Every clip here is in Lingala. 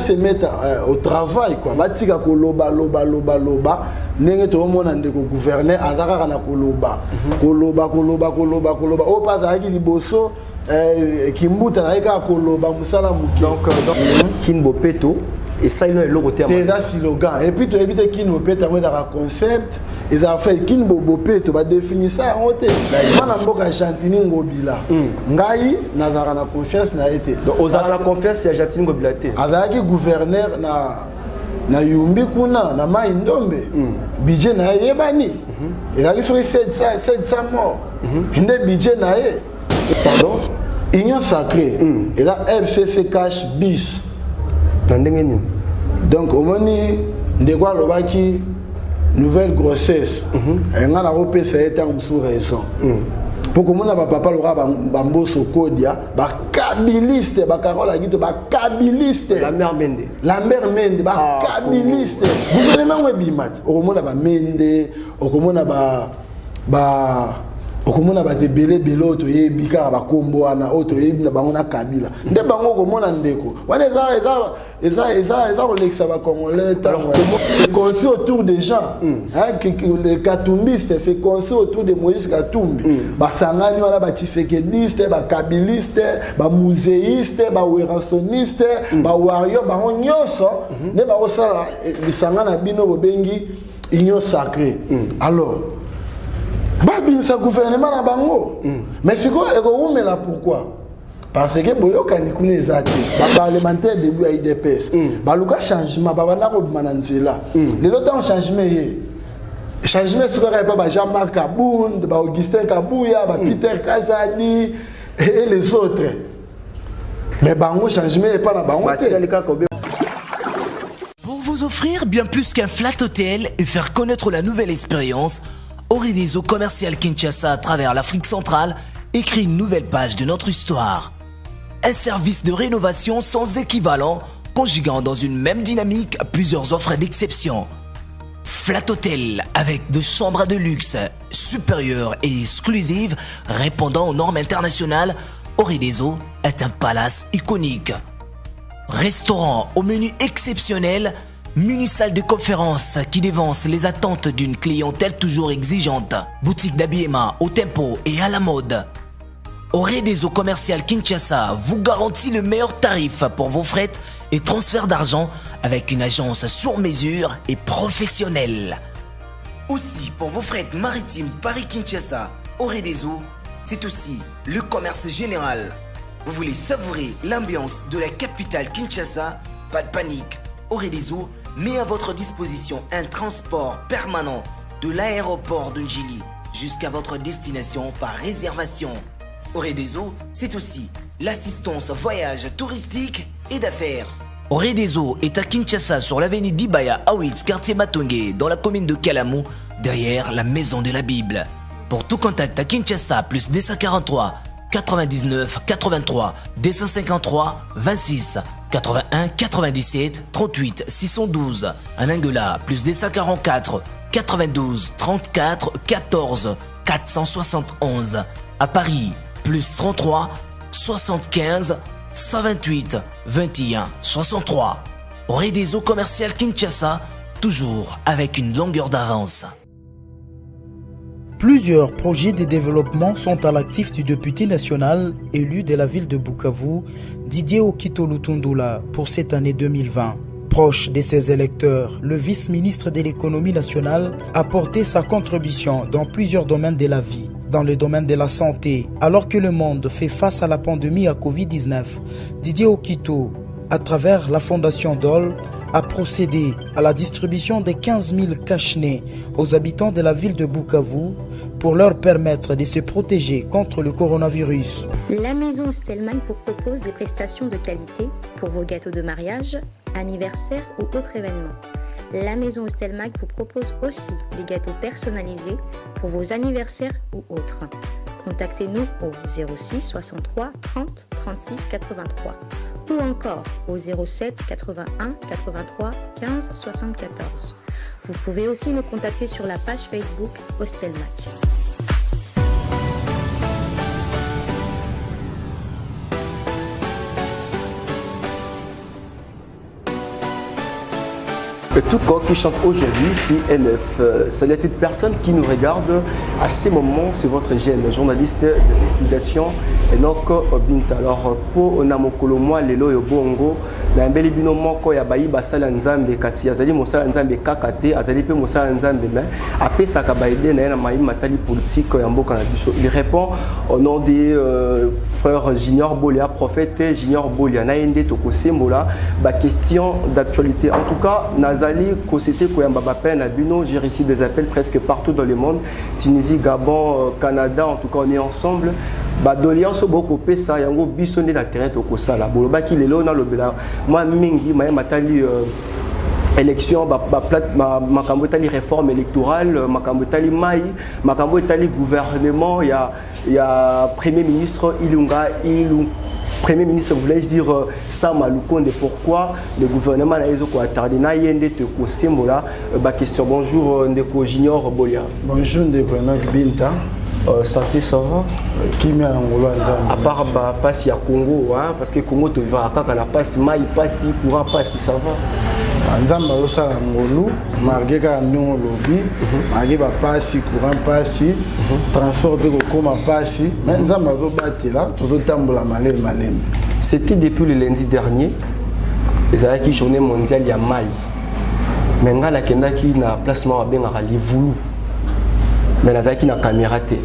se mettre au travail quoi. Batika koloba loba loba loba. Nenge to mona ndeko gouverner azaka na koloba. Koloba. O pas avec liboso Kimbuta naika koloba musala muki. Donc Kinbo Peto et ça il est le côté. C'est ça slogan. Et puis tu évites Kinbo Peto dans un concept. Ils ont fait Kinbo Peto va définir ça en hôtel. Moi na mboka Chantini Ngobila. Ngai nazara na confiance na été. Donc aux la confiance c'est Chantini Ngobila té. Azaki gouverneur na Yumbi kuna na Maindombe. Budget na yebani. Il a reçu 700 morts. Inde budget na yé. Pardon? Union sacrée. Et là, FCC cash bis. Donc, au moment où qui nouvelle grossesse, on a repéré ça été sous raison. Pour que mon papa l'aura bambo sokodia, ba kabiliste, ba Carola Guito, ba kabiliste. La mère Mende, ba kabiliste. Gouvernement webimat. Au moment ba Mende, au moment ba okomona ba tebele belo to yebika ba kombo ana oto yebina bango na kabila nde bango komona ndeko wana eza Alexa ba congolais c'est construit autour des gens les katumbistes c'est construit autour de Moïse Katumbi ba sangani wana ba tshisekediste ba kabiliste ba muséiste ba weransoniste ba warrior ba nyonso ne ba osala lisangana bino bobengi union sacrée alors babimisa gouvernement na bango mais siko ekoumela pourquoi parce que boyoka nikune ezate ba parlementaire début à IDPS baluka changement babana ko mananzela lelo temps changement yé changement siko ka ba Jean-Marc Kabound ba Augustin Kabuya ba Peter Kazadi et les autres mais bango changement est pas na bango. Pour vous offrir bien plus qu'un flat hôtel et faire connaître la nouvelle expérience, Orideso Commercial Kinshasa à travers l'Afrique centrale écrit une nouvelle page de notre histoire. Un service de rénovation sans équivalent, conjuguant dans une même dynamique plusieurs offres d'exception. Flat Hotel avec de chambres de luxe, supérieures et exclusives, répondant aux normes internationales, Orideso est un palace iconique. Restaurant au menu exceptionnel, muni-salle de conférence qui dévance les attentes d'une clientèle toujours exigeante. Boutique d'habillement au tempo et à la mode. Orideso Commercial Kinshasa vous garantit le meilleur tarif pour vos frais et transferts d'argent avec une agence sur mesure et professionnelle. Aussi, pour vos frais maritimes Paris-Kinshasa, Orideso, c'est aussi le commerce général. Vous voulez savourer l'ambiance de la capitale Kinshasa? Pas de panique. Orideso met à votre disposition un transport permanent de l'aéroport de Njili jusqu'à votre destination par réservation. Orideso, c'est aussi l'assistance voyage touristique et d'affaires. Orideso est à Kinshasa sur l'avenue d'Ibaya Awitz, quartier Matongé, dans la commune de Kalamou, derrière la maison de la Bible. Pour tout contact à Kinshasa, plus 243 99 83 253 26 81 97 38 612. En Angola, plus 244 92 34 14 471. À Paris, plus 33 75 128 21 63. Orideso Commercial Kinshasa, toujours avec une longueur d'avance. Plusieurs projets de développement sont à l'actif du député national élu de la ville de Bukavu, Didier Okito Lutundula, pour cette année 2020. Proche de ses électeurs, le vice-ministre de l'économie nationale a porté sa contribution dans plusieurs domaines de la vie. Dans le domaine de la santé, alors que le monde fait face à la pandémie à Covid-19, Didier Okito, à travers la fondation DOL, a procédé à la distribution de 15 000 cache-nez aux habitants de la ville de Bukavu pour leur permettre de se protéger contre le coronavirus. La maison Stelman vous propose des prestations de qualité pour vos gâteaux de mariage, anniversaire ou autres événements. La maison Stelmac vous propose aussi des gâteaux personnalisés pour vos anniversaires ou autres. Contactez-nous au 06 63 30 36 83 ou encore au 07 81 83 15 74. Vous pouvez aussi nous contacter sur la page Facebook Hostelmac. Et tout corps qui chante aujourd'hui, FILF, salut à toute personne qui nous regarde à ces moments, c'est votre jeune journaliste d'investigation Enoch Obinta. Alors, pour Onamokolo moi, Lelo Yobongo, na mbeli bino moko ya bayi basala nzambe kasi azali mosala nzambe kakate azali pe mosala nzambe mais apesaka baide na mayi matali politique ya mboka na biso. Il répond au nom des frères Junior Bolia, prophète Junior Bolia na yende to kosembola ba question d'actualité. En tout cas, nazali kosese koyamba ba peine bino, j'ai reçu des appels presque partout dans le monde, Tunisie, Gabon, Canada, en tout cas on est ensemble. Ba doléance beaucoup pesa yango biso nde na terrain to kosala boloba ki lelo na lobela moi mingi maye matali élection makambo etali réforme électorale makambo etali mai makambo etali gouvernement ya premier ministre Premier ministre voulais-je dire Sama Lukonde, pourquoi le gouvernement n'a pas attardé na yende te ko sembola ba question. Bonjour Ndeko Junior Bolia. Bonjour Ndeko Binta. Santé, ça va? À part passer à Congo, hein, parce que Congo te va quand on a passé, maï passe, courant passe, ça va. Nzamba osala ngolu marqué ka ndongo lobi marqué ba passe courant passe transport pe ko koma passe mais nzamba zo batela to tambola malem. C'était depuis le lundi dernier les arrêts journée mondiale ya maï. Mais ngala kenda ki na placement bien à Livulu. Mais la zaki na caméra te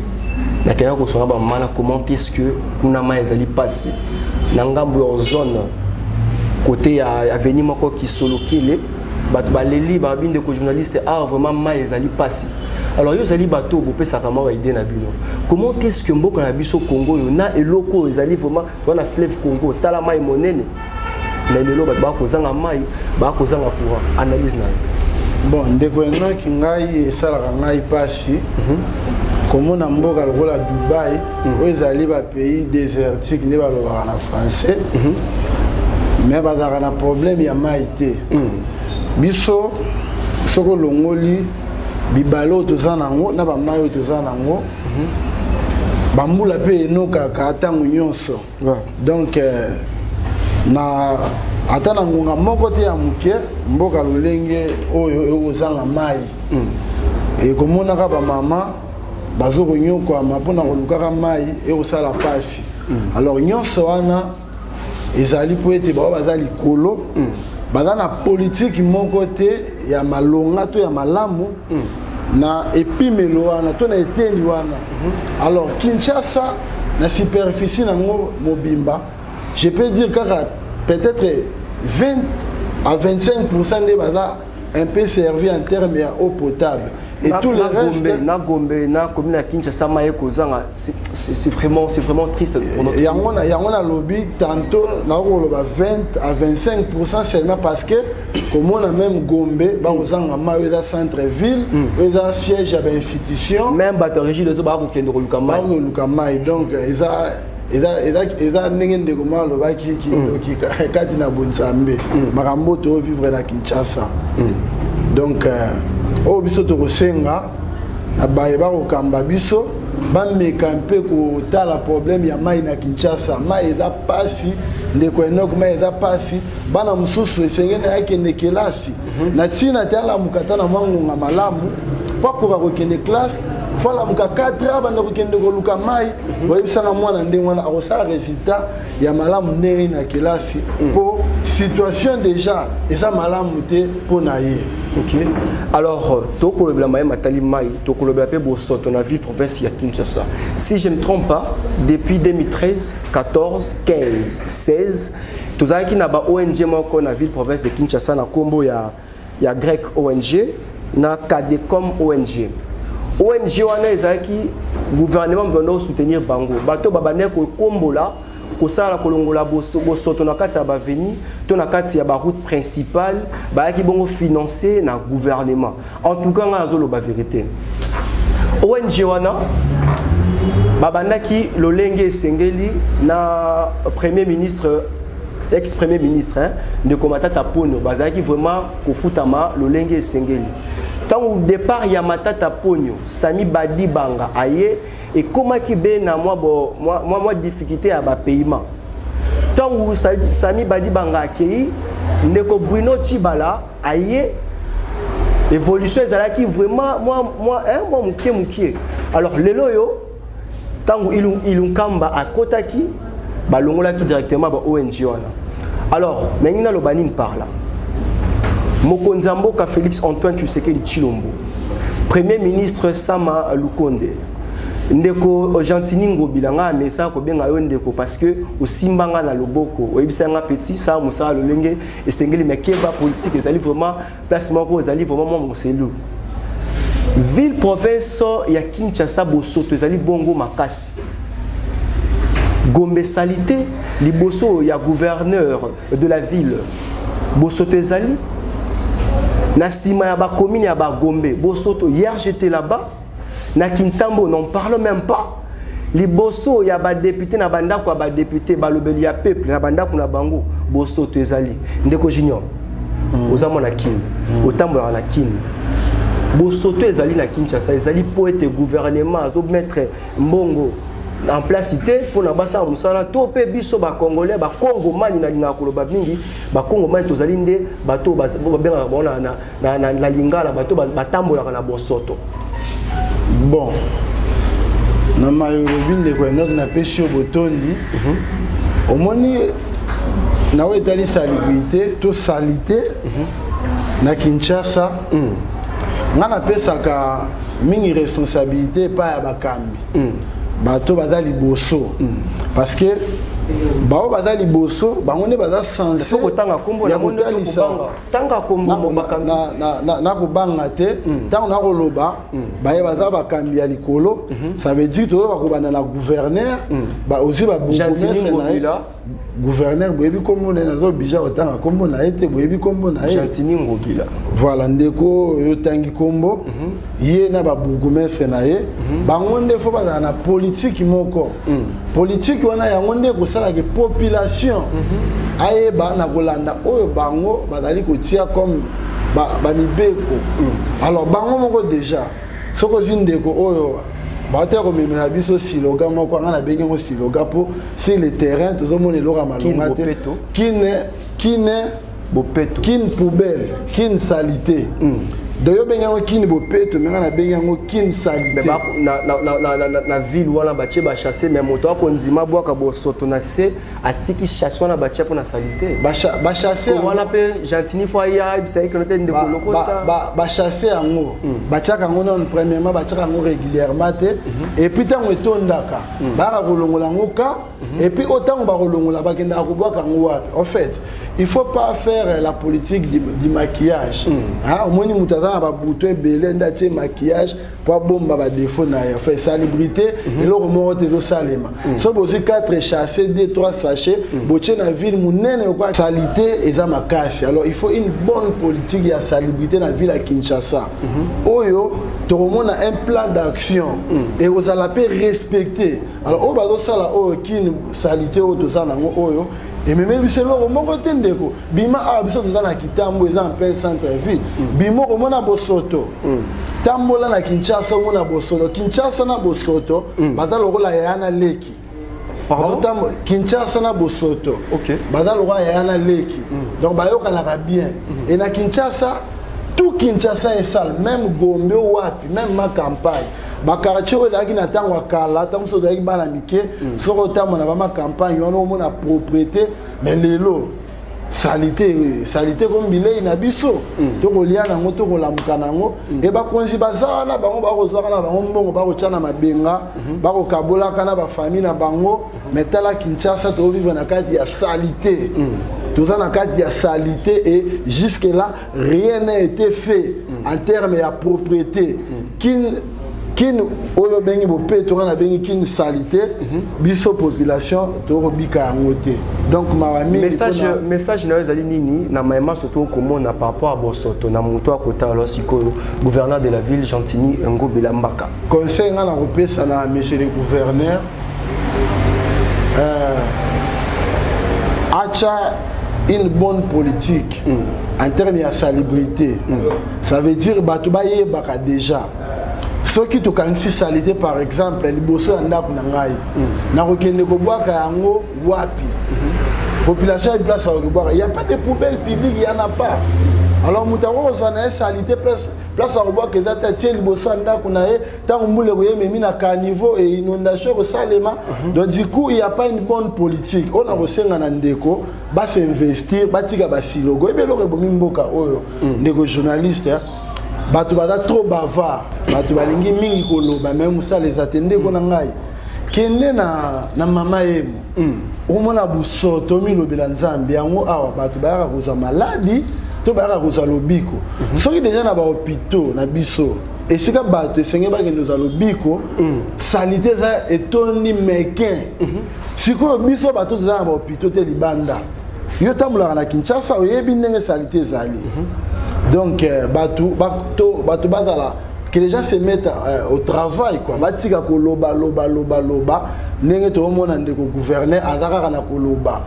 na kena ko sona ba mana comment est-ce que kuna ma ezali passer na ngambo ya zone côté ya avenue moko ki solo kile bat baleli ba binde ko journaliste vraiment ma ezali passer. Alors yo ezali bato bo pesa kama wa idée na bino comment est-ce que mboka na biso Congo yo na eloko ezali vraiment wana fleuve Congo tala mai monene na lelo bat ba ko zanga mai ba ko zanga pour analyse na. Bon, ndeko eno ki ngai esalaka ngai pasi komona mboka lokola Dubaï oyo ezali ba pays désertique nde balobaka na français mais bazalaka na problème ya mai te biso soko longoli bibale oyo toza nango na bamai oyo toza nango bambula mpe enokaka ntango nyonso donc na ata na ngonga moko te ya moke mboka lolenge oyo ekozanga mai ekomonaka bamama bazokonyokwama mpona kolukaka mai ekosala pasi alors nyonso wana ezali po ete bao baza likolo baza na politike moko te ya malonga to ya malamu na epimelo wana to na etendi wana alors Kinshasa na superficie nango mobimba je peux dire kaka peut-être 20 à 25% des bazar un peu servi en termes d'eau potable. Et tout le reste... Na Gombe, na commune à Kinshasa, c'est vraiment triste pour notre... Il y a un lobby, tantôt, na 20 à 25% seulement parce que, comme on a même Gombe, il y a un centre-ville, il y a un siège à l'institution. Même Batorigi, les autres, il y a un donc, eza ndenge ndeko malobaki kati na bonzambe makambo to vivre na Kinshasa donc oyo biso tokosenga baye bakokamba biso bameka mpe kotala problème ya mai na Kinshasa mai eza pasi ndeko Enoch mai eza pasi bana mosusu esengeli akende kelasi na ntina te alamukata na mangonga malamu po akoka kokende classe voilà muka 4 ans banda kokende koluka mai boyebisanga mwana ndenge wana akosala résultat ya malamu ndenge na kelasi po situation déjà eza malamu te mpo na ye. Ok. Alors, tokolobela mai matali mai tokolobela pe bosoto na ville province ya Kinshasa. Si je ne me trompe pas, depuis 2013, 14, 15, 16, tozalaki na ba ONG moko na ville province de Kinshasa na kombo ya grec ONG na Cadecom ONG. ONG wana ezalaki gouvernement doit soutenir bango bato babane ko kombola ko sala kolongola bosoto na kati ya baveni to na kati ya ba route principale bayaki bongo financer na gouvernement en tout cas nga azolo ba vérité ONG wana babandaki lolenge esengeli na premier ministre ex-premier ministre de Komatata Pono bazaki vraiment ko futama lolenge esengeli. Tant au départ, il y a Matata Pogno, Sami Badi Banga, aye, et comment qui ben na moi difficulté à bas paiement. Tant où Sami Badi Banga accueilli, Neko Bruno Tibala, aye, évolution ezalaki vraiment moi mukie. Alors lelo yo tango ilunkamba akotaki balongolaki directement ba ONG wana. Alors maintenant le banin parle. Mokonzi Mboka Félix Antoine Tshisekedi Tshilombo, Premier ministre Sama Lukonde, ndeko Gentini Ngobila nga mesa ko benga yo ndeko parce que osimbanga na loboko oyebisanga petit ça musa lolenge esengeli mekeba politique ezali vraiment placement ko ezali vraiment mon cellule ville province ya Kinshasa bosoto ezali bongo makasi Gombe salité liboso ya gouverneur de la ville bosoto ezali na sima ya ba commune ya ba Gombe bosoto hier j'étais là-bas na Kintambo n'en parle même pas liboso ya ba député na banda ko ba député ba lobeli ya peuple na banda ko na bango bosoto ezali ndeko junior ozamo na kin otambo na kin bosoto ezali na Kinshasa ezali pour être gouvernement to mettre mbongo en place cité pour na basa musala to pe biso ba congolais ba congo mani na linga koloba mingi ba congo mani tozali nde bato ba benga bona na lingala bato batambola na bosoto. Bon, na mayolobi ndeko enoki na pesi yo botondi omoni na wetali salubrité to salité na Kinshasa nga napesaka mingi responsabilité pa ya bakambi bato baza liboso parce que bao baza liboso bango nde baza censé kotanga kombo na kotalisa tanga kombo bakambi na kobanga te ntango na koloba baye baza bakambi ya likolo ça veut dire tozo bakobanda na gouverneur aussi babourgmestre na ye gouverneur boyebi kombo na ye nazobija kotanga kombo na ye te boyebi kombo na ye Gentini Ngobila voilà ndeko yotangi kombo ye na babourgmestre na ye bango nde fo bazala na politique moko politique wana yango nde kosala ke population ayeba na kolanda oyo bango bazali kotia comme bamibeko alors bango moko déjà soko zwi ndeko oyo bato komemela biso siloga moko anga na bengi yango siloga mpo sur le terrain tozomona eloko ya malonga te kine poubelle kine salité doyo bengi yango kine bopeto menga na bengi yango kine salité na ville wana batie bachasser mais moto akonzima bwaka bosoto na se atiki chasse wana batie mpo na salité bachasser wana mpe Gentini fo ya bisai que note ndeko lokota bachasser yango batiaka yango non premièrement batiaka yango régulièrement te et puis ntango etondaka baka kolongola yango ka et puis autant bakolongola bakendaka kobwaka yango wapi en fait il faut pas faire la politique du maquillage. Au moins, nous avons un bouton belé, un maquillage pour bomber ba défaut na ya. Fait salubrité et le remords de salema. Sauf aussi 4 chassés, 2 3 sachets, boché na ville munene quoi salité et ça ma cache. Alors il faut une bonne politique de salubrité dans la ville à Kinshasa. Oyo, tout le monde a un plan d'action et vous allez respecter. Alors on va donc ça là oyo qui salité ou tout ça nango oyo. Et même si on m'a côté ndeko bima a biso dans la Kitambo ils en plein centre ville bimo ko na bosoto tambola na Kinshasa mona bosoto Kinshasa na bosoto bata lokola yana leki pardon Kinshasa na bosoto OK bata lokola yana leki donc bayoka na bien et na Kinshasa tout Kinshasa est sale même Gombe wapi même ma campagne bakarachio ezalaki na ntango ya kala ntango mosusu ozalaki bana mike soki otambola na bama campagne wana omona propriété mais lelo salité comme bilei na biso tokolia nango tokolamuka nango e bakonzi baza wana bango bakozwaka na bango mbongo bakotya na mabenga bakokabolaka na bafamille na bango mais tala Kinshasa tovivre na kati ya salité toza na kati ya salité et jusque là rien n'a été fait en termes de propriété kin oyo bengi bopeto na bengi kin salité biso population to bika yango te donc mawami message na ezali nini na maema surtout komona par rapport à bosoto na moto akota alors sikoyo gouverneur de la ville Gentini Ngobila Mbaka conseil nga na kopesa na monsieur le gouverneur acha une bonne politique en termes de salubrité ça veut dire bato baye baka déjà ceux qui ont une salité par exemple les bosso andako na ngai na kokende ko bwaka yango wapi population est place à boire il y a pas de poubelle publique il y en a pas alors mutako ozana salité place à revoir que ça tient liboso ndako na ye tant mbule koye memi na caniveau et inondation au salema donc du coup il y a pas une bonne politique on a resenga na ndeko ba s'investir ba tika ba silogo ebe lo bomi mboka oyo ndeko journaliste bato bada trop bavard bato balingi mingi koloba même ça les attendez ko na ngai kende na mama yemo omona busoto milobela nzambe yango awa bato bayaka kozwa maladi to bayaka kozwa lobiko soki déjà na ba hôpitaux na biso esika bato esenge bakende kozwa lobiko salité eza etondi mekin sikoyo biso bato toza na ba hôpitaux te libanda yo tambolaka na Kinshasa oyebi ndenge salité ezali donc bato bazala que les gens se mettent au travail quoi batika koloba loba ndenge to mona ndeko gouverner azaka na koloba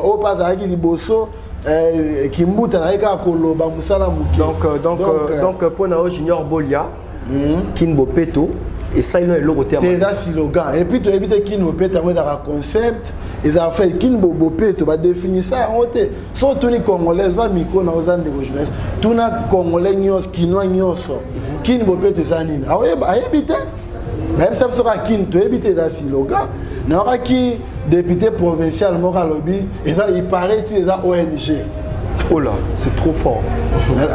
o pas avec liboso kimbuta aika koloba musala muki donc pour Nao Junior Bolia Kinbo Peto et ça il est le côté c'est un slogan et puis tu évites Kinbo Peto dans un concept ils ont fait Kinbo Peto va définir ça en haute surtout les Congolais va miko na ozande de jeunesse tout na Congolais nyos kinois nyoso Kinbo Peto zanine ah ouais bah éviter même ça sera Kin tu éviter dans slogan n'aura qui député provincial Moralobi et là il paraît que c'est ONG. Oh là, c'est trop fort.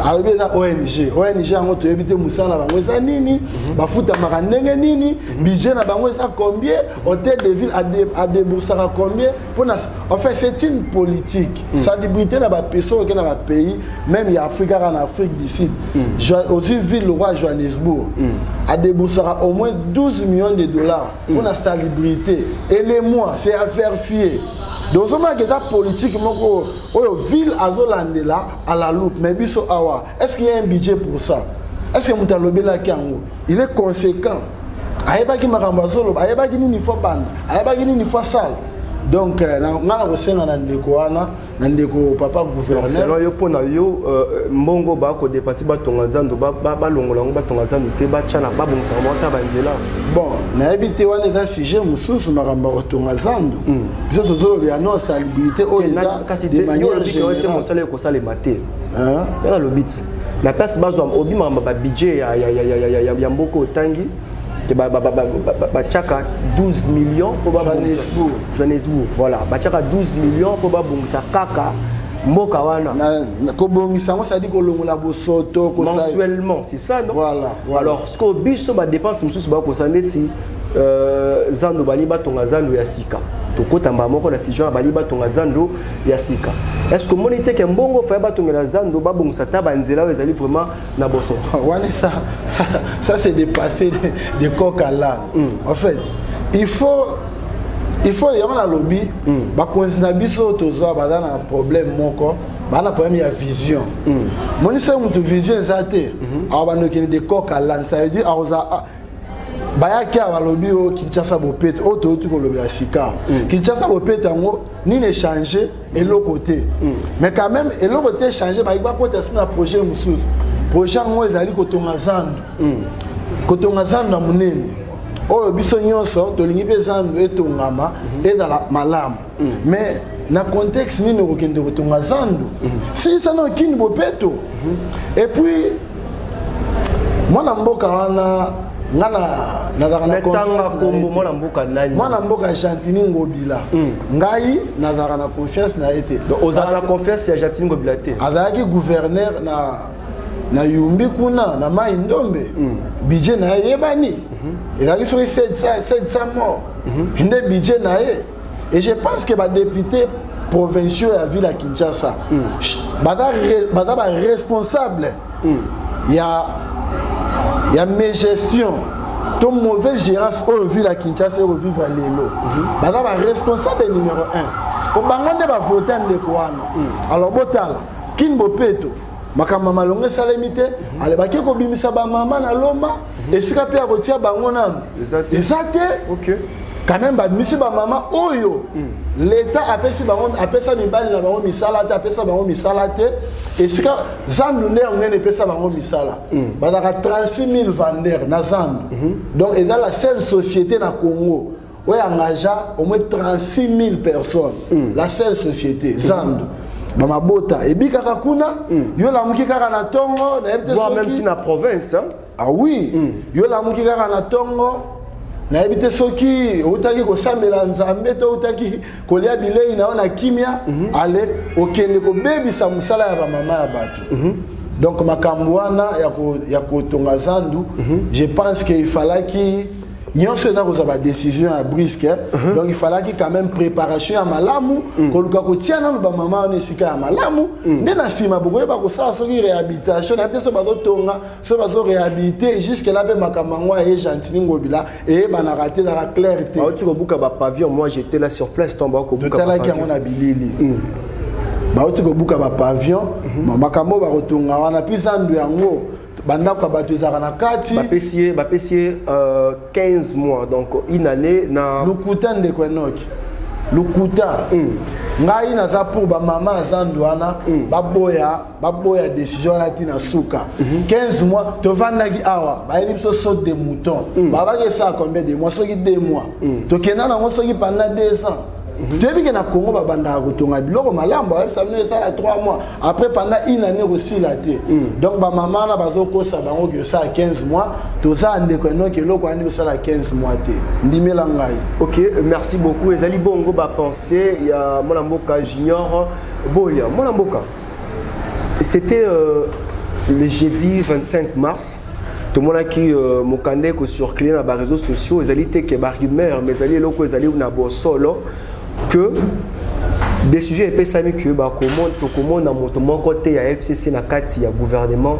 Alors bien ONG en auto éviter musala bango ça nini, bafuta marandenge nini, budget na bango ça combien, hôtel de ville à débourser combien pour en fait c'est une politique. Ça débuté dans ba personne qui dans ba pays, même il Afrique en Afrique du Sud. Aussi ville le roi Johannesburg a déboursé au moins 12 millions de dollars pour la salubrité et les mois c'est à faire fier. Donc on a que la politique moko ville azolandela à la loupe mais biso awa est-ce qu'il y a un budget pour ça est-ce que mutalobela kango il est conséquent ayeba ki makambo solo ayeba ki ni fo banda ayeba ki ni fo sale donc ngana kosenga na ndeko wana na ndeko papa gouverneur selon yo pona yo mbongo ba ko dépasser ba tonga zando ba longola ngo ba tonga zando te ba tchana ba bongisa mota banzela bon na ebité wana za sujet mususu makambo ko tonga zando biso tozolo ya no salubrité o eza kasi de manière générale mon salaire ko sale maté na lo bit la place bazwa obima ba budget ya mboko tangi Bachaka 12 millions pour Johannesburg. Voilà, Bachaka 12 millions pour Babungisa Kaka Mboka wana. Kobongisa ça dit kolongola bosoto mensuellement, c'est ça non? Voilà. Alors ce que biso ba dépense mususu ba kosandeti zando baliba tonga zando ya sika. Tokota mbamoko na sijon baliba tonga zando ya sika. Est-ce que monite ke mbongo fa ba tonga zando babongisa ta banzela ezali vraiment na boso? Wana ça c'est dépassé de coq à l'âne. En fait, il faut y avoir un lobby ba konzina biso tozo ba na problème moko ba na problème ya vision. Monisa mutu vision zate abano kini de coq à l'âne ça veut dire bayaki abalobi o Kinshasa bopete o to tu ko lobi la sika Kinshasa bopete ngo ni ne changer et l'autre côté mais quand même et l'autre côté changer ba iba côté sur un projet mususu projet ngo ezali kotonga zando na munene oyo biso nyonso tolingi pe zando etongama ezala malamu mais na contexte nini okende kotonga zando si ça no kini bopeto et puis mwana mboka wana ngana nazaka mboka Jantini Ngobila ngai nazaka na confiance na été donc ozaka na confiance ya Jantini Ngobila te azaki gouverneur na Yumbi kuna na Mai Ndombe budget na yebani ezaki so 700 morts inde budget na ye et je pense que ba député provinciaux à ville à Kinshasa bada responsable il y a mes gestions, ton mauvaise gérance au vu la Kinshasa et au vivre à l'élo. Madame responsable numéro 1. Au bangonde va voter en découverte. Alors botala, Kinbo Peto, makama malonge salemite, ale baki ko bimisa ba mama na loma, et sika pe a retia bangona. Exacte. OK. Quand même ba misi ba mama oyo. L'état appelle ça mibali na bango misala te appelle ça bango misala te et sika zandu ne ngene pesa bango misala bazaka 36 000 vendeurs na zandu donc et dans la seule société na Congo où engagea au moins 36 000 personnes la seule société zandu bamabota ebika kakuna yo la muki kaka na tongo na ebite voire même si na province hein? Ah oui yo la muki kaka na tongo na ebite soki utaki kosambela nzambe to utaki kolia bilei na ona kimia ale okende ko bebisa musala ya ba mama ya bato donc makambo wana ya kotonga zandu je pense qu'il fallait qu'il nyonso eza kozwa décision à brisque donc il fallait quand même préparation ya malamu koluka kotia nanu bamama wana esika ya malamu nde na nsima bokoyeba kosala soki réhabilitation na te so bazotonga so bazoréhabilite jusque là mpe makambo yango aye gentili ngobila eyebanaka te ezaka clair te bauti kobuka bapavillon moi j'étais là sur place ntongo bakobuka totalaki yango na bilili bauti kobuka bapavillon makambo bakotonga wana mpi zandu yango bandako bato ezaka na kati bapesi 15 mois donc une année na lukuta ndeko enoki lukuta ngai naza pour bamama azandu wana baboya décision wana ntina suka 15 mois tovandaki awa bayeli biso saute de mouton babaki esala combien de mois soki 2 mois tokenda nango soki pendant 2 ans toyebi na Congo babandaka kotonga biloko malamu bayebisa bino esala 3 mois après pendant une année kosila te donc bamama wana bazokosa bango ke osala 15 mois tozala ndeko enoki eloko wani kosala 15 mois te ndimela ngai. Ok, merci beaucoup. Ezali bongo bapense ya mwana mboka Junior Boya. Mwana mboka, c'était le jeudi 25 mars. Tout le monde qui mokande ko circuler na ba réseaux sociaux, ezali te ke ba rumeur, mais ezali eloko ezali na bo solo que décision epesami que ba comment na moto moko te ya FCC na kati ya gouvernement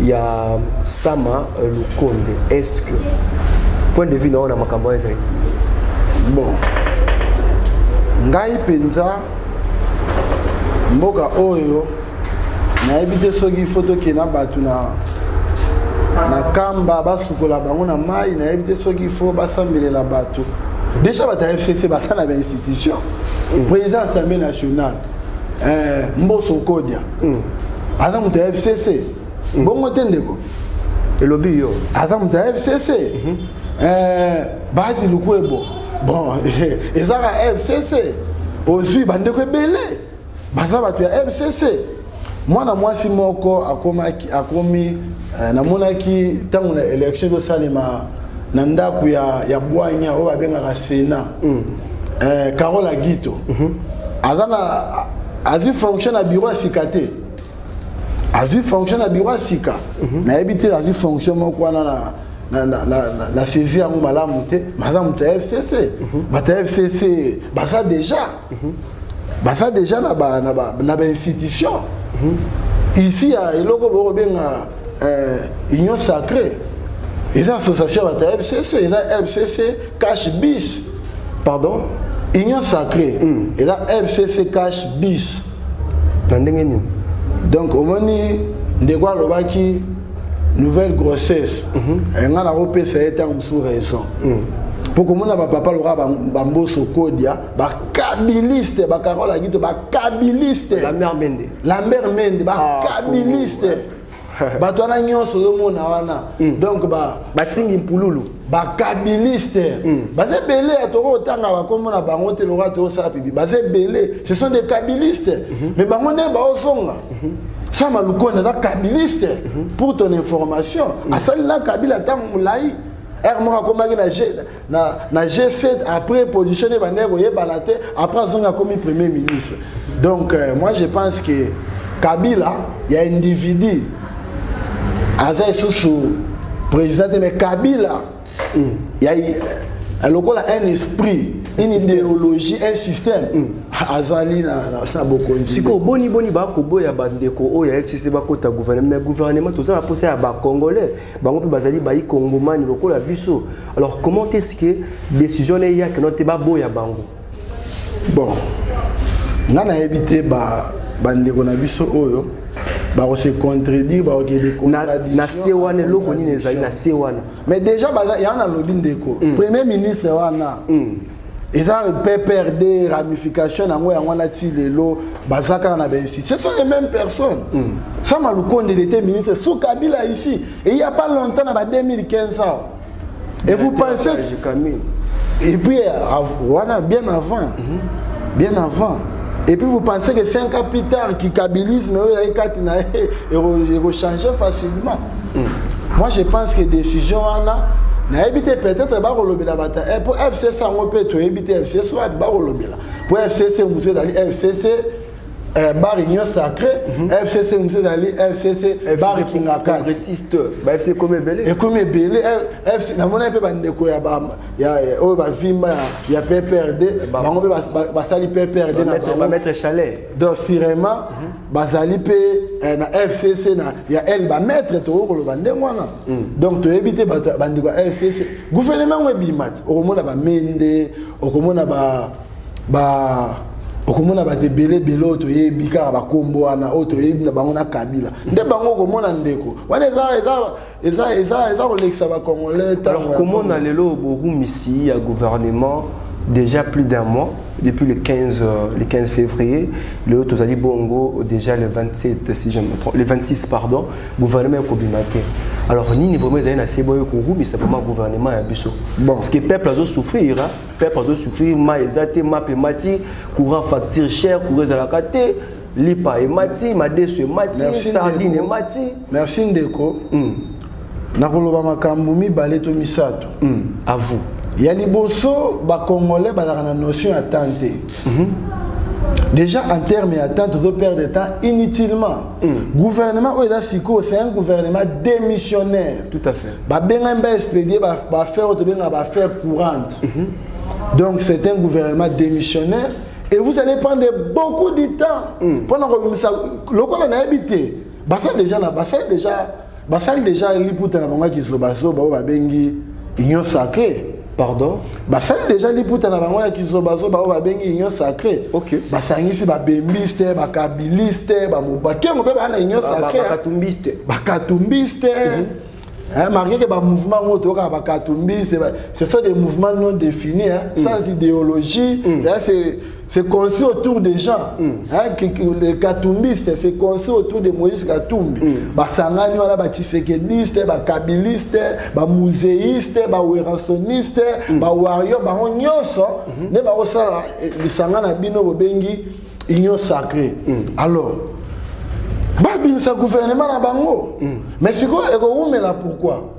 ya Sama Lukonde. Est-ce que point de vue na ona makambo ezali bon ngai penza mboka oyo na ebite soki photo ke na batu na kamba basukola bango na mai na ebite soki fo basambelela bato déjà bata FCC batana ba institution président Assemblée nationale Mboso Kodia aza mutu ya FCC bongo tendeko elobi yo aza mutu ya FCC Bati Lukwebo bon ezaka FCC ozwi bandeko ebele baza bato ya FCC mwana mwasi moko akomi namonaki ntango na élection tosalema na ndako ya bwanya oyo babengaka Sénat Carole Agito azwi fonction na bureau ya sika te azwi fonction na bureau ya sika nayebi te azwi fonction moko wana na saisi yango malamu te baza moto ya FCC bata FCC baza déjà na bainstitution ici ya eloko bokobenga union sacrée eza association bata FCC eza FCC cash bis pardon union sacrée eza FCC cash bis na ndenge nini donc omoni ndeko alobaki nouvelle grossesse nga na kopesa ye ntango mosusu raison mpo komona bapapa loka bamboso kodia bakabiliste bakarole agito bakabiliste lambert mende bakabiliste bato wana nyonso ozomona wana donc batingi mpululu bakabiliste baza ebele atoko otanga bakomona bango te loka toosala pibi baza ebele ce sont des kabilistes mais bango nde baozonga Sama Lukonde est kabiliste pour ton information. Asalina Kabila tant moulai. Moi na G7 après positionné Bandego Yebalate après on a commis premier ministre. Donc moi je pense que Kabila il y a un individu Aza sous président mais Kabila il y a un esprit, une idéologie, un système. Azali na bokonzi. Siko boni ba kobo ya bandeko o ya FCC ba kota gouvernement tout ça la poser à ba congolais. Bango pe bazali ba congomani lokola biso. Alors comment est-ce que décision est ya que non te ba boya bango? Bon. Ngana éviter ba bandeko na biso oyo. Ba se contredire ba okele na sewana loko ni nezali na sewana mais déjà il y a un lobby ndeko premier ministre wana ils ont PPRD ramification nango ya wana ti lelo bazaka na bensi ce sont les mêmes personnes Sama Lukonde il était ministre sous Kabila ici et il y a pas longtemps na 2015 et vous pensez et puis wana bien avant Et puis vous pensez que 5 ans plus tard, Kikabilisme, il va changer facilement. Moi je pense que décision na éviter peut-être pour FCC on peut tout éviter FCC soit pour FCC vous allez FCC bar union sacré FCC vous allez FCC bar kingaka progressiste ba FC comme belé et comme belé FC na mona pe bandeko ya o ba vimba ya PPRD bango pe ba sali PPRD na mettre chalet donc sûrement bazali pe na FCC na ya elle ba mettre to ko lo bande ngwana donc to éviter bandeko FCC gouvernement webimat o mona ba mende o komona ba okomona batebele beloto yebika bakombo ana oto yebina bango na kabila nde bango komona ndeko wana eza kolekisa bakongolais. Alors comment on a lelo borum ici à gouvernement déjà plus d'un mois depuis le 15 février le Tozali Bongo déjà le 27 si je me trompe le 26 pardon gouvernement Kobimate. Alors ni vraiment ils assez boy ko mais c'est vraiment gouvernement ya biso bon parce que peuple a souffrir peuple a souffrir ma ezate ma pemati courant facture cher courant za la kate lipa et mati ma desu mati sardine et mati. Merci ndeko na koloba makambo mibale to misato à vous. Il y a les bosso, les Congolais, ils ont une notion d'attente. Déjà, en termes d'attente, ils perdent de temps inutilement. Le gouvernement, c'est un gouvernement démissionnaire. Tout à fait. Il va faire courante. Donc, c'est un gouvernement démissionnaire. Et vous allez prendre beaucoup de temps. Pendant que ça, le qu'on a habité, déjà, union sacrée. Pardon? Ça déjà les poutres na bango ya kizobazo ba bengi union sacrée. OK. Basangisi ba bembiste, ba kabiliste, ba mobake on peut ba na union sacrée. Ba katumbiste. Ba katumbiste. Marqué que ba mouvement moto ka ba katumbiste, ce sont des mouvements non définis sans idéologie. C'est conçu autour des gens. Les Katumbistes, c'est conçu autour de Moïse Katumbi. Basangani wala ba Tshisekediste, ba Kabiliste, ba Muséiste, ba Weransoniste, ba Wario, ba Onyoso, ne ba osala lisangana bino bobengi union sacrée. Alors, ba binsa gouvernement na bango. Mais siko eko umela pourquoi?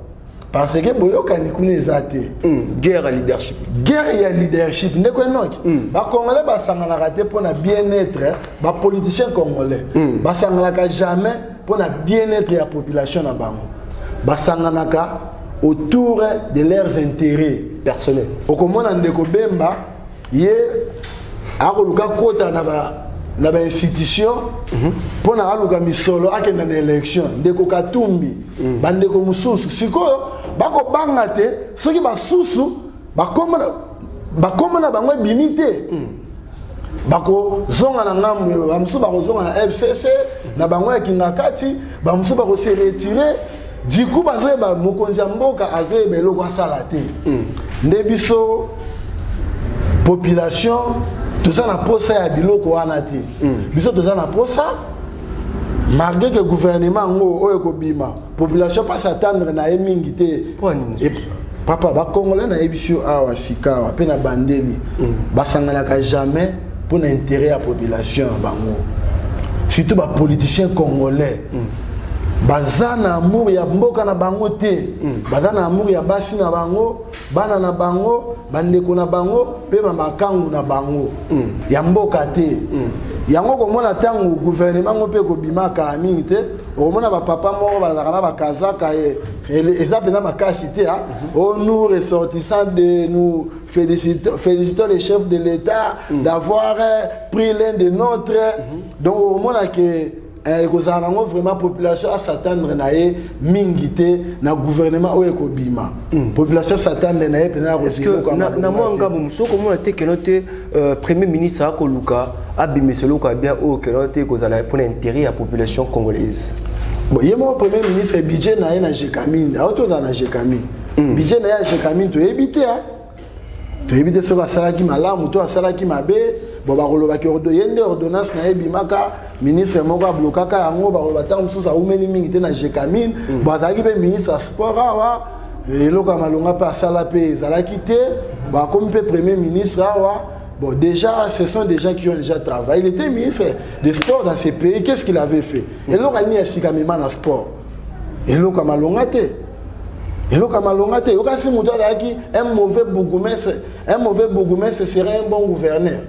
Parce que boyoka nikune ezate guerre à leadership. Guerre ya leadership ndeko enoki. Ba Congolais ba sangana raté pour na bien-être, ba politiciens congolais. Ba sangana ka jamais pour na bien-être ya population na bango. Ba sangana ka autour de leurs intérêts personnels. Okomona ndeko Bemba ye akoluka kota na ba institution pour na aluka misolo akenda na élection ndeko Katumbi bandeko mususu sikoyo bako bangate soki basusu bakoma na bango bimité bako zonga na ngambu bamusu bako zonga na FCC na bango ya kingakati bamusu bako se retirer du coup bazoye ba mokonzi mboka azoye beloko asala te nde biso population toza na posa ya biloko wana te biso toza na posa malgré que gouvernement ngo oyo kobima population pas s'attendre na emingi te papa ba congolais na ebisio awa sikawa pe na bandeli basangana ka jamais pour l'intérêt ya population bango surtout ba politiciens congolais baza na amour ya mboka na bango te baza na amour ya basi na bango bana na bango bandeko na bango pe makangu na bango ya mboka te yango komona tango gouvernement ngo pe kobima kala mingi te okomona ba papa moko bazaka na bakazaka eza pena makasi te nous ressortissants de nous félicitons les chefs de l'État d'avoir pris l'un de nôtres donc okomona que ekozala nango vraiment population à s'attendre na ye mingi te na gouvernement oyo ekobima population s'attendre na ye pena est-ce que na mwanga muso komona te que notre premier ministre akoluka abimeselo ka bien o que notre kozala pour l'intérêt à population congolaise bon yemo premier ministre budget na ye na Jekamine auto na Jekamine budget na ya Jekamine to ebité to ebité so basalaki malamu to asalaki mabe bon bakoloba ki yende ordonnance na ebimaka ministre moko blokaka yango bakoloba tango mosusu aumeli mingi te na Jekamine bon azalaki mpe ministre ya sport awa eloko ya malonga mpe asala mpe ezalaki te bakomi mpe premier ministre awa Bon, déjà, ce sont des gens qui ont déjà travaillé. Il était ministre des Sports dans ces pays. Qu'est-ce qu'il avait fait? Et là, il y a un sport. Et là, il y a un mauvais bourgmestre serait un bon gouverneur.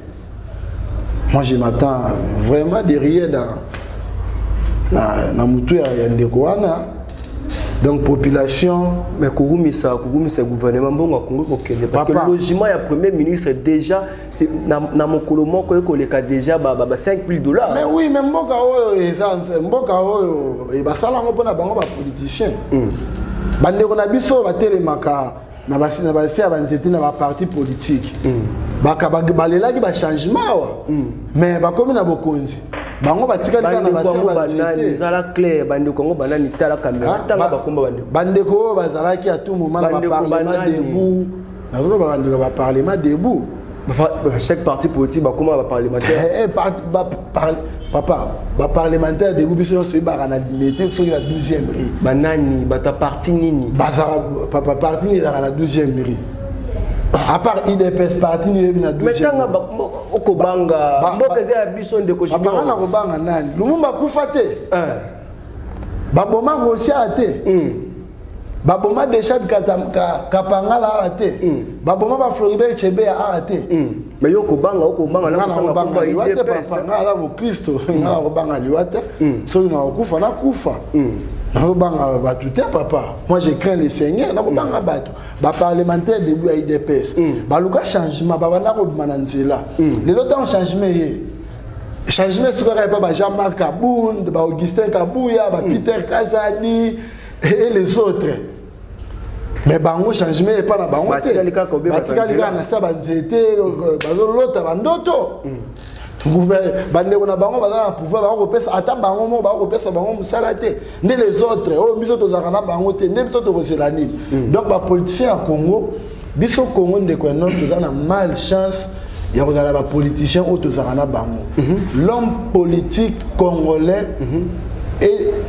Moi, je m'attends vraiment derrière dans Moutou et Ndekouana. Donc, population. Mais Kouroumi, c'est le gouvernement bon Congo. Parce que le logement, il y a Premier ministre déjà, dans mon colomo, il y a déjà $5 000. Mais oui, mais Mboka, il y a des politiciens. Bande on a biso ba telemaka na basi na banzete na ba parti politique. Balela ki ba changement mais ba komi na bokonzi. Bango batika na banzete. Zala clair bande Congo banani tala caméra tala ba komba bande. Bande ko bazala ki à tout moment na ba parlement debout. Na zo ba bande ba parlement debout. Chaque parti politique ba komba ba parlementaire. Papa, ba parlementaire de Boubiso se barana dimete sur la 12e rue. Banani, bata parti nini. Papa parti ni dans la 12e rue. À part IDPS parti ni na 12e. Mais tanga okobanga, mboka za biso ndeko jibio. Papa na kobanga nani? Lumumba kufate. Baboma rosia ate. Baboma Deschamps Kapangala ate. Baboma ba Floribert Chebea ate. Mais okobanga na kobanga liwate papa ngala mo Kristo ngala kobanga liwate. So na okufa na kufa. Na kobanga batu te papa. Moi je crains le Seigneur na kobanga batu. Ba parlementaire début à IDPS. Ba luka changement ba bana ko mananzela. Le temps changement yé. Changement ce qu'on pas ba Jean-Marc Kabound, ba Augustin Kabouya, ba Peter Kazadi et les autres. Mais bango changement et pas na bango te. Batika lika na sa banzete bazo lota bandoto. Bande na bango bazana pouvoir ba repesa ata bango mo ba repesa bango musala te. Ne les autres oh biso to zakana bango te, ne biso to koselani. Donc ba politicien à Congo, biso Congo ndeko non tozana malchance. Il y a des politiciens autour de bango. L'homme politique congolais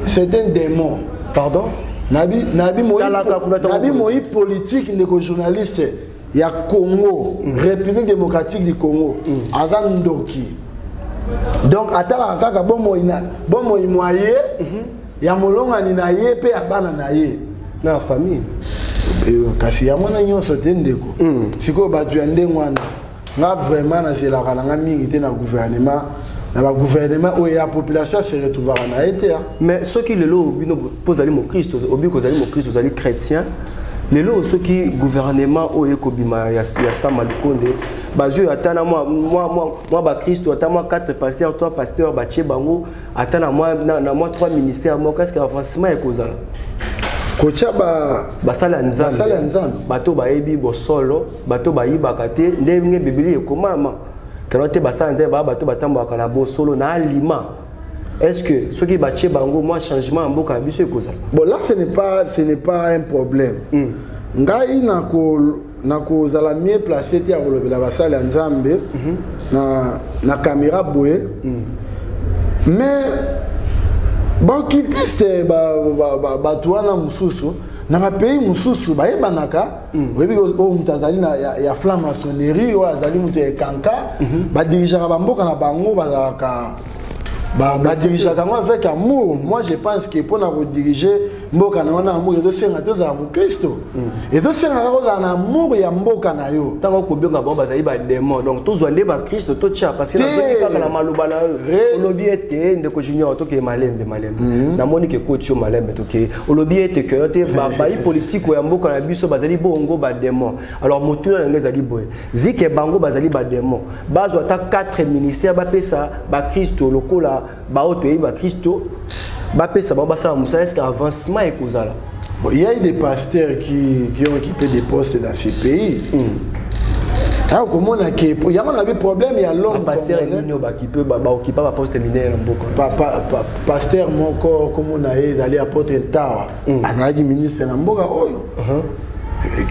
c'est un démon. Pardon? Nabi Moïse politique n'est journaliste. Il y a Congo, République démocratique du Congo, Adam Ndoki. Donc, attends, quand bon moyen moyen, il y a molonga ni naie pe abana naie. Na famille. Kasi ya mwana nyonso tendeko. Siko batu ya ndengwana. Nga vraiment na zela kalanga mingi te na gouvernement. Na ba gouvernement où la population se retrouvera na été. Mais ceux qui le lot pose aller mon Christ, obi ko zali mon Christ, zali chrétien. Les lots ceux qui gouvernement où ekobima ya sama lukonde. Bazio atana moi ba Christ, atana moi 4 pasteurs, 3 pasteurs ba tche bango, atana moi na moi 3 ministères, moi qu'est-ce qu'avancement ekozala. Kocha basala nzambe bato bayebi bosolo bato bayibaka te ndenge biblia ekomama kanote basala nzambe bato batambaka na bosolo na alima. Est-ce que ce qui batie bango moi changement mboka na biso ekozala? Bon là ce n'est pas un problème. Ngai nako zala mieux placé ti akolobela basala nzambe na caméra boye. Mais bon kitiste batuana mususu na ba pays mususu ba yebanaka oyebi o mutazali na ya franc-maçonnerie o azali mutu ekanka ba dirigeaka ba mboka na bango bazalaka ba dirigeaka ngo avec amour. Moi je pense que pour na diriger mboka na wana amour ezo senga to za mu Kristo ezo senga ko za na amour ya mboka na yo tango ko benga ba bazali ba démon donc to zwande ba Kristo to tcha parce que na zo kaka na maloba na olobi ete ndeko junior to ke malembe na moni ke coach malembe to ke olobi ete que te ba politique ya mboka na biso bazali bongo ba démon. Alors motu na ngezali boy vu que bango bazali ba démon bazo ata 4 ministères ba pesa ba Kristo lokola ba oto ba Kristo ba pesa ba basa musa est-ce qu'avancement est causal? Bon, il y a des pasteurs qui ont occupé des postes dans ces pays. Alors comment on a que il y a un problème, il y a l'homme pasteur qui peut occuper un poste ministère pasteur moko comme on a d'aller apporter un tard à la ministre na mboka oyo.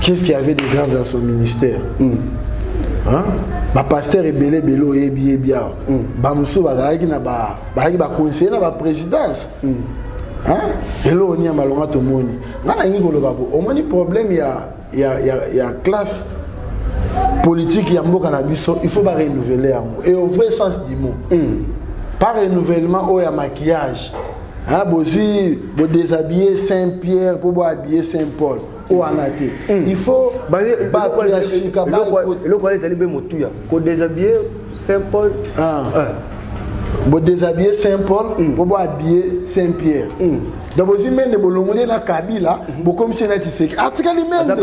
Qu'est-ce qu'il y avait de grave dans son ministère? Ba pasteur ebele belo ebi bia ba musu bazalaki na ba conseiller na ba présidence elo ni amalonga to moni ngana ngi koloba ko omoni problème ya classe politique ya mboka na biso il faut pas renouveler et au vrai sens du mot pas renouvellement ou ya maquillage hein bosi bo déshabiller Saint-Pierre pour habiller Saint-Paul ou anaté il faut le quoi les alibé motuya ko déshabiller Saint-Paul bo déshabiller Saint-Paul pour habiller Saint-Pierre donc bosi mende bolongolé na Kabila bo comme chez na Tshisekedi atikali mende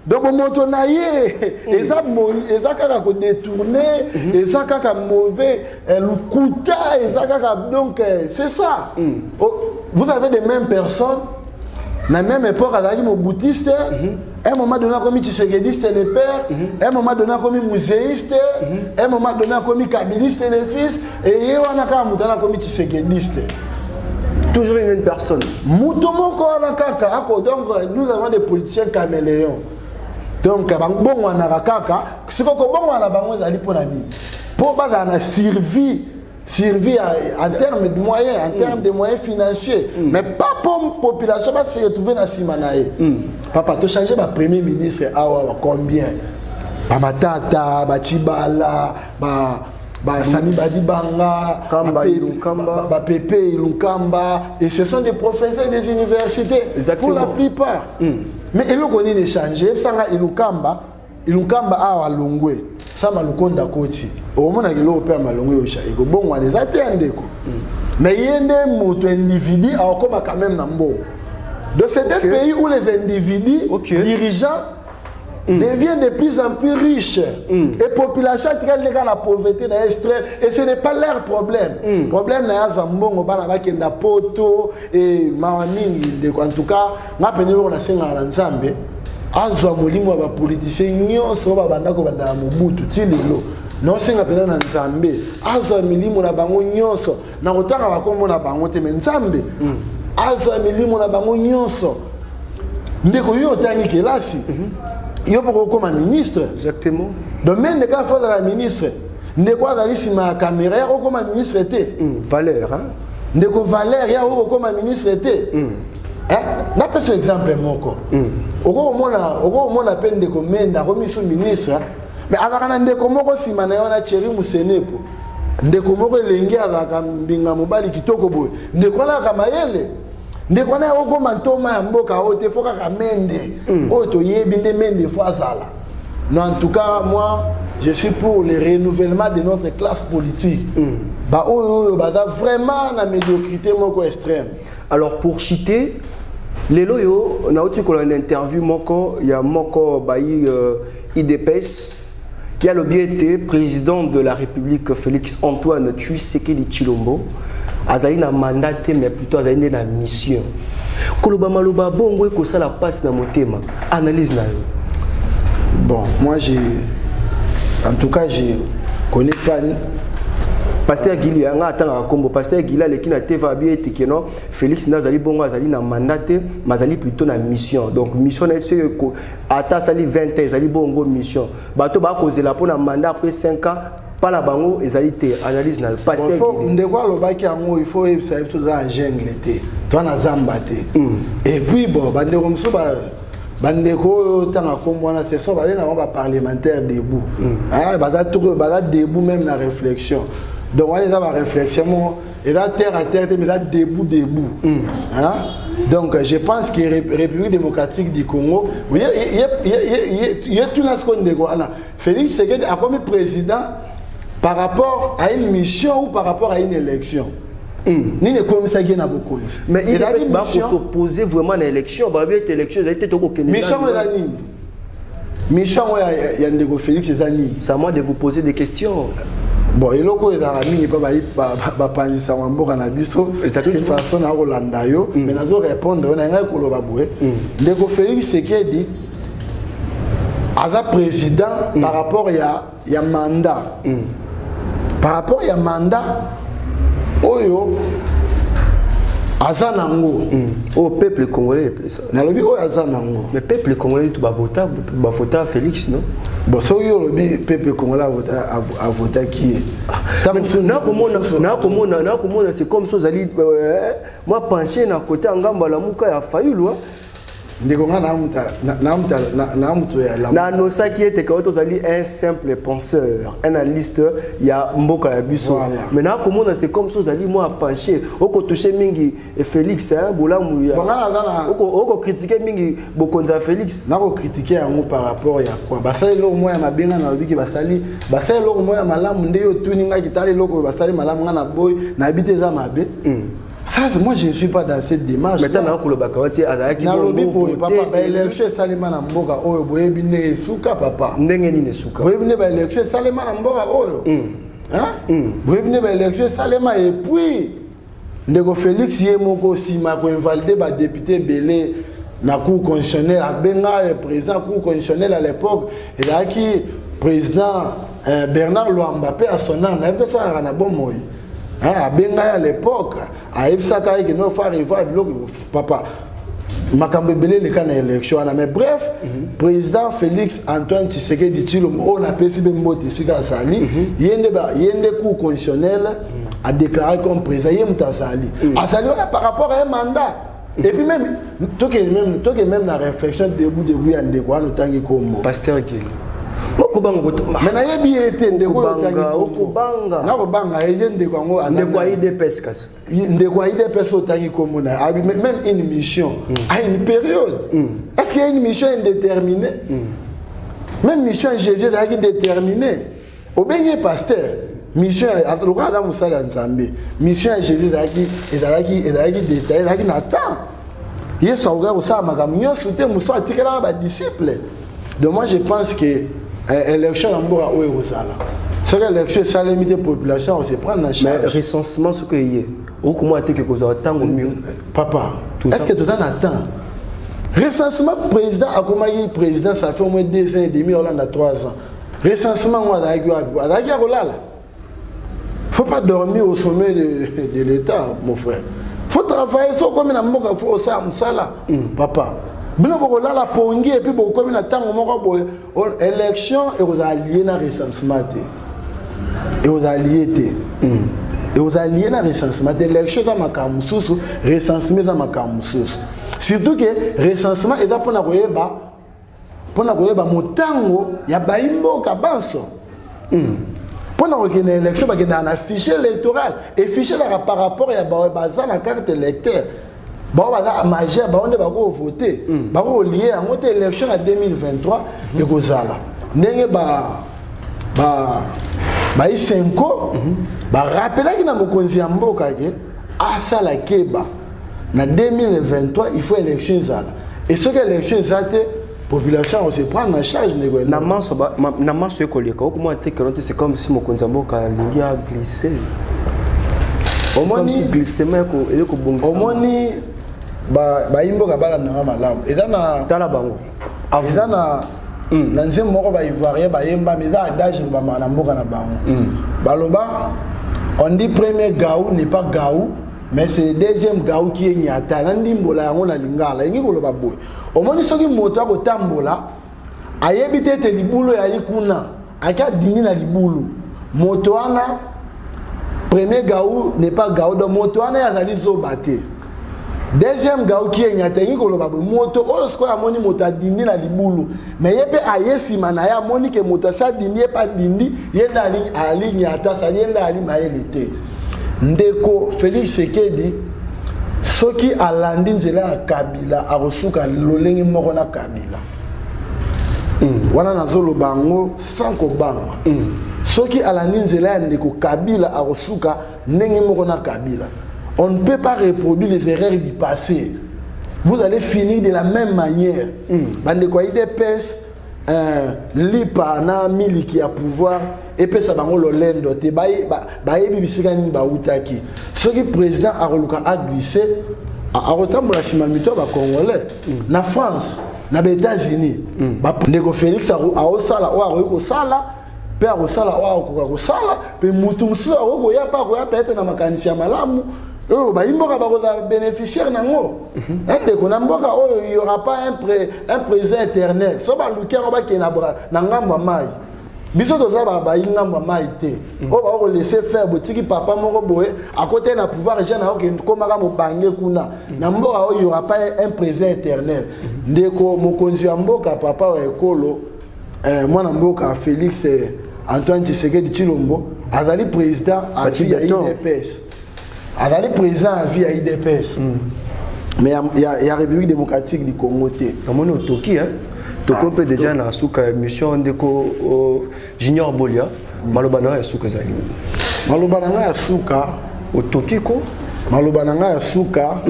donc moto na ye eza kaka ko détourner eza kaka mauvais lukuta eza kaka donc c'est ça vous avez des mêmes personnes na même époque azali moboutiste un moment donné comme Tshisekidiste le père un moment donné comme muséiste un moment donné comme kabiliste le fils et ye wana kaka mutana comme Tshisekidiste toujours une même personne muto moko wana kaka ako donc nous avons des politiciens caméléons. Donc, bon, on a kaka, ce qu'on a la banque d'aller pour la vie. Pour pas dans la survie en termes de moyens, en termes de moyens financiers, mais pas pour la population va se retrouver dans Simanae. Papa, tu changes ma premier ministre, combien? Matata, Chibala, Sami Badibanga, Pepe Ilukamba, et ce sont des professeurs des universités. Exactement. Pour la plupart. Mais il y a échangé, ça Ilukamba a Longwe, ça m'a Lukonda Koti. Au moment où il y a Malongwe au Chaïgo, bon, on a des attendés. Mais il y a des individus quand même dans bon. Dans certains pays où les individus dirigeants deviennent de plus en plus riches et la population qui la pauvreté dans l'extrême et ce n'est pas leur problème. Le problème c'est que poto et mamingi en tout cas na penelo na senga la nzambe azwa molimo ba politiciens nyonso ba banda ko banda mobutu tilelo non senga pena na nzambe azwa milimo na bango nyonso na kotanga bakombo na bango te mais nzambe azwa milimo na bango nyonso ndeko yo tangi kelasi il faut comme ministre. Exactement. Donc même quand il faut la ministre, ne quoi d'aller sur ma caméra, il comme ministre était. Valère, hein? Ne quoi Valère, il y a comme ministre était. Hein? N'a pas cet exemple mon corps. Au moins on a peine de combien n'a remis sous ministre. Mais alors on a des comment si maintenant on a chéri musenepo. Ne comment lengi à binga mobali kitoko boy. Ne quoi la kamayele. Ndeko na oko mantoma ya mboka ote foka kamende oto yebinde mende fois sala. Non, en tout cas moi je suis pour le renouvellement de notre classe politique. Bah vraiment la médiocrité moko extrême. Alors pour citer les loyo on a aussi une interview moko il y a moko bayi IDPS qui a le bien été président de la République Félix Antoine Tshisekedi Tshilombo. Azali na mandat mais plutôt azali na mission. Koloba maloba bongo ko sala passe na motema. Analyse na yo. Bon, moi en tout cas je connais pas Pasteur Guili anga atanga kombo Pasteur Guili leki na TV bien tikeno Félix Nazali bongo azali na mandat mais azali plutôt na mission. Donc mission est ce que ata sali 20 ans azali bongo mission. Bato ba kozela pour na mandat après 5 ans. Pas la bango ezalité analyse na passer ndeko lobaki yango il faut ça tout ça en jungle té toi na zambate et puis bon bandeko mso bandeko tanga kombona c'est ça ba parlementaire debout ah ba debout même la réflexion donc on les a ba réflexion et là terre à terre mais là debout hein donc je pense que République démocratique du Congo il y a tout là ce qu'on ndeko ana Félix Tshisekedi a comme président par rapport à une mission ou par rapport à une élection. Ni ne comme ça qui n'a beaucoup. Mais il va s'opposer vraiment à l'élection. Bah bien élection, ça a été tout aucun. Mission est mission il y a des Félix Zani. C'est à moi de vous poser des questions. Bon, et loko est à la mine pas pas ça en boka na biso. De toute façon na Rolanda yo, mais nazo répondre on a un koloba boué. Ndeko Félix Tshisekedi aza président par rapport il y a mandat. Par rapport à mandat, Oyo Azanango, au peuple congolais, Nalobi Oyo Azanango. Mais peuple congolais, tu vas voter Félix, non? Bon, so yo le peuple congolais a voté qui est. C'est comme ça, moi penser na côté Angamba la Mouka a failli, ndekonga na muta ya la na no ça qui était quand ozali un simple penseur un analyste ya mboka ya biso mais na komona c'est comme ça ozali moi pencher oko toucher mingi et Félix hein bolamu ya oko critiquer mingi bokonza Félix na ko critiquer yango par rapport ya quoi basali lo moya mabenga na biki basali lo moya malamu nde yo tuninga kitali loko basali malamu ngana boy na habite za mabe. Ça, moi je ne suis pas dans cette démarche. Maintenant, on a bakawati azaki bon papa ba élection salima na mboka oyo boyebi ne suka papa. Ndenge ni ne suka. Boyebi ne ba élection salima na mboka oyo. Hein? Boyebi ne ba élection salima et puis ndeko Félix Yemoko sima ko invalider ba député belé na cour constitutionnelle a benga président cour constitutionnelle à l'époque et là qui président Bernard Luambapé à son nom, n'avait pas na bon moy. Ah, benga à l'époque, à Ipsaka qui nous fait revoir papa. Makambe belé les cas d'élection mais bref, président Félix Antoine Tshisekedi Tshilombo on a pesi ben moti fika sali, yende cour constitutionnel a déclaré comme président yemta sali. A sali par rapport à un mandat. Et puis même toi qui même la réflexion debout yande quoi no tangi comme pasteur Gil. Mais na yebi été ndeko okubanga na kobanga eye ndeko ngo ndeko aide peskas ndeko aide peso tangi komona même une mission à une période est-ce qu'il y a une mission indéterminée même mission Jésus est déterminée au benye pasteur mission à droit dans musala nzambe mission Jésus est détaillé là qui n'attend yesu oga osala makambo nyonso te mosu atikela ba disciple donc moi je pense que élection en Mboka ou Erosala. Ce que l'élection est salée de population, on se prend en charge. Mais recensement, ce que y est, ou comment est-ce que vous attendez au mieux? Papa, est-ce que tu en attends? Recensement président, à comment il président, ça fait au moins 2 ans et demi, on a 3 ans. Recensement, on a dit, faut pas dormir au sommet de l'État, mon frère. Faut travailler sur comme il faut ça, papa. Bino boko la pongi et puis boko comme na tango moko boye élection et aux alliés na recensement et aux alliés et aux alliés na recensement élection za makamususu recensement za makamususu surtout que recensement est pour na koyeba motango ya baimbo kabanso pour na kokena élection ba kena na fichier électoral et fichier par rapport ya baza na carte électeur. Bon, majeur, on est voté. On est lié à l'élection en 2023 de Gozala. N'est pas il 5 ans. Rappelez qu'il y a un consiambo à Sala Keba. En 2023, il faut élection. Et ce que l'élection est, la population on se prend en charge. C'est comme si mon consiambo a glissé. Comme si glissement est baimbo kabala na malamu ezana tala bango ezana na nzembo moko ba ivoirien bayemba mais adage ba na mboka na bango baloba on dit premier gaou n'est pas gaou mais c'est le deuxième gaou qui est nyata na ndimbola yango na lingala ingi koloba boy omoni soki moto akotambola ayebi tete libulu ya ikuna aka dini na libulu moto ana premier gaou n'est pas gaou donc moto ana yazali zobate. Deuxième gars qui est nyatengi koloba moto o sko ya moni moto dindi na libulu mais yepe ayesi manaya moni ke moto sa dindi pas dindi yenda ali nyata sa yenda ali maelite ndeko Félix Tshisekedi soki alandi nzela ya Kabila akosuka lolenge moko na Kabila wana nazolo bango sans kobanga soki alandi nzela ya ndeko Kabila akosuka ndenge moko na Kabila. On ne peut pas reproduire les erreurs du passé. Vous allez finir de la même manière. Bande quoi idée pèse lipa na mili qui a pouvoir et puis ça va ngolo lendo te baye bibisika ni ba utaki. Ce qui président Aroluka a glissé a retambola chimamito ba congolais na France na ba États-Unis. Ba ndeko Félix a osala o akoyiko sala pe akosala o akosala pe mutu musu akoya pa koya pete na makanisi ya malamu. Oh, bah, il y aura bénéficiaire nango. Il n'y aura pas un président éternel. Sauf que le qui est na ngamba mai. biso toza bayingambo mai te oyo bakolese faire botiki papa moko boye à côté na pouvoir jeune aokende komaka mobange kuna na mboka oyo y aura pas un présent éternel ndeko mokonzi ya mboka papa wa ekolo mwana mboka Félix Antoine Tshisekedi Tshilombo azali président à vie ya IDPS azali président à vie ya IDPS mais il y a République démocratique du Congo te amoni otoki hein toko pe déjà na suka mission ndeko Junior Bolia maloba na ya suka zali maloba na ya suka otoki ko maloba na ya suka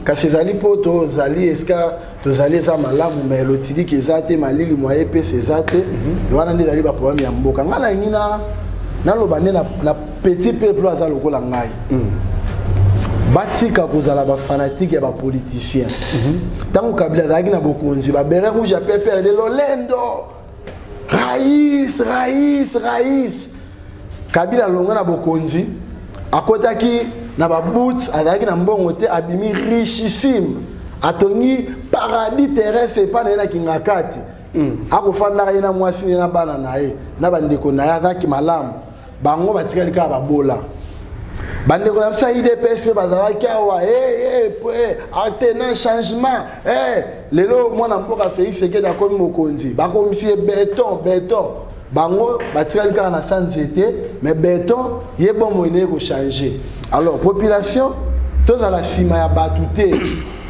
kasi ezali mpo tozali eska tozali eza malamu mais elotili ke eza te malili moye epesa eza te wana nde ezali baproblème ya mboka ngai nalingi naloba nde na petit peuple aza lokola ngai batika kozala bafanatike ya bapoliticien ntango Kabila azalaki na bokonzi babere rouge ya pepere de lolendo rais Kabila alonga na bokonzi akotaki na baboots azalaki na mbongo te abimi richissime atongi paradis terrestre epa na ye na kingakati akofandaka ye na mwasi ne na bana na ye na bandeko na ye azalaki malamu bango batikali kaka babola bandeko na biso ya IDPS mpe bazalaki awa alternant changement lelo mwana mboka Félix Tshisekedi akomi mokonzi bakomisi ye beton bango batikali kaka na sa nzete mais beton ye bomoi ene ekochange alors population tozala nsima ya bato te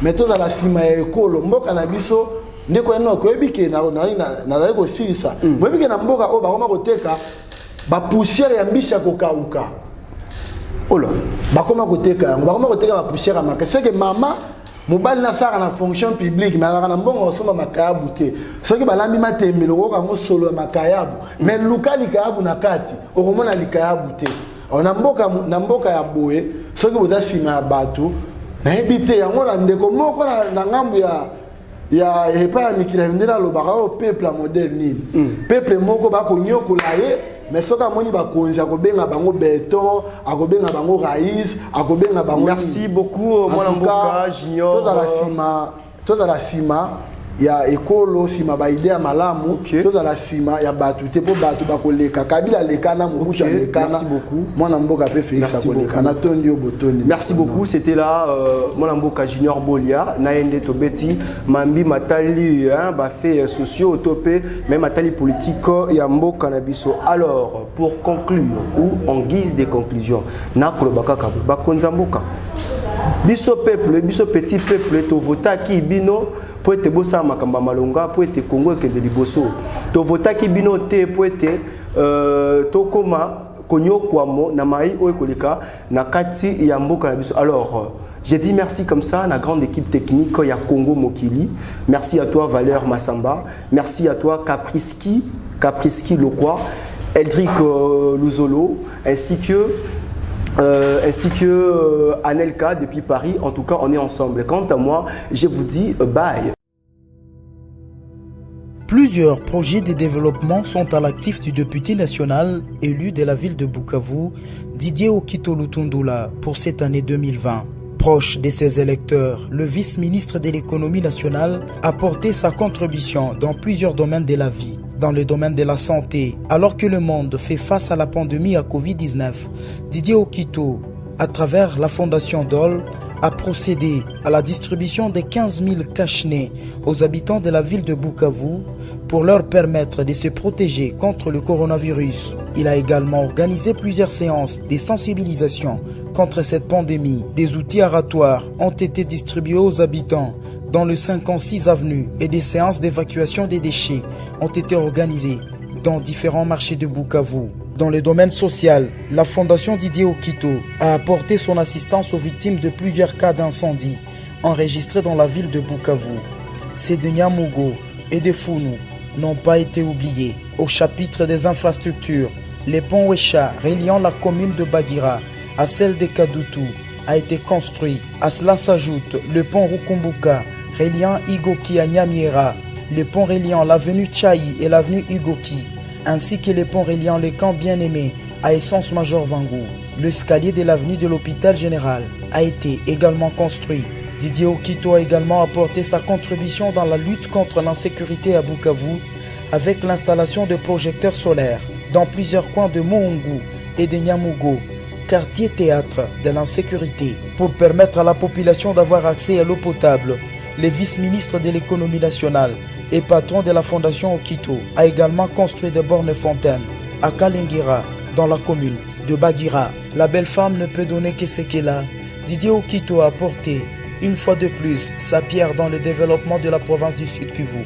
mais tozala nsima ya ekolo mboka na biso ndeko enoko oyebi ke nazali kosilisa moyebi ke na mboka oyo bakoma koteka bapoussière ya mbisi ya kokauka olo bakoma koteka yango bakoma koteka bapoussière ya maka seke mama mobali nasaka na fonction publique mais azalaka na mbongo osomba makayabu te soki balambi matembelo okoka yango solo ya makayabu mais luka likayabu na kati okomona likayabu te na mboka ya boye soki boza nsima ya bato nayebi te yango na ndeko moko na ngambu ya epai ya mikili ya mindela alobaka oyo peuple ya modele nini peuple moko bakonyokola ye mais soki amoni bakonzi akobenga bango beton akobenga bango rais akobenga bango merci beaucoup mwana mboka Junior tozala nsima ya ekolo nsima baide ya malamu tozala nsima ya bato te mpo bato bakoleka Kabila alekana mobutu alekana mwana mboka mpe Félix akolekana tondi yo botoni merci beaucoup c'était là mwana mboka Junior Bolia naende tobeti mambi matali bafaits sociaux to pe même matali politique ya mboka na biso alors pour conclure ou en guise de conclusion nakolobaka kabo bakonza mboka biso peuple biso petit peuple to votaki bino po ete bosa makamba malonga po ete Congo ekende liboso to votaki bino te po ete tokoma konyokwamo na mai oyo koleka na kati ya mboka na biso alors j'ai dit merci comme ça la grande équipe technique ya Congo Mokili merci à toi Valère Massamba merci à toi Capriski Lokwa Eldrick Luzolo ainsi que Anelka depuis Paris. En tout cas, on est ensemble. Quant à moi, je vous dis bye. Plusieurs projets de développement sont à l'actif du député national élu de la ville de Bukavu, Didier Okito Lutundula, pour cette année 2020. Proche de ses électeurs, le vice-ministre de l'économie nationale a porté sa contribution dans plusieurs domaines de la vie. Dans le domaine de la santé, alors que le monde fait face à la pandémie à Covid-19, Didier Okito, à travers la fondation DOL, a procédé à la distribution de 15 000 cache-nez aux habitants de la ville de Bukavu pour leur permettre de se protéger contre le coronavirus. Il a également organisé plusieurs séances de sensibilisation contre cette pandémie. Des outils aratoires ont été distribués aux habitants dans le 56 avenue et des séances d'évacuation des déchets ont été organisées dans différents marchés de Bukavu. Dans le domaine social, la fondation Didier Okito a apporté son assistance aux victimes de plusieurs cas d'incendie enregistrés dans la ville de Bukavu. Ces de Nyamugo et de Founou n'ont pas été oubliés. Au chapitre des infrastructures, le pont Wesha reliant la commune de Bagira à celle de Kadutu a été construit. À cela s'ajoute le pont Rukumbuka reliant Igoki à Nyamiera, le pont reliant l'avenue Tchaï et l'avenue Igoki, ainsi que le pont reliant le camp Bien-Aimé à Essence Major Vangou. L'escalier de l'avenue de l'hôpital général a été également construit. Didier Okito a également apporté sa contribution dans la lutte contre l'insécurité à Bukavu avec l'installation de projecteurs solaires dans plusieurs coins de Moungu et de Nyamugo, quartier théâtre de l'insécurité, pour permettre à la population d'avoir accès à l'eau potable. Le vice-ministre de l'économie nationale et patron de la fondation Okito a également construit des bornes fontaines à Kalingira, dans la commune de Bagira. La belle femme ne peut donner que ce qu'elle a. Didier Okito a apporté une fois de plus sa pierre dans le développement de la province du Sud Kivu.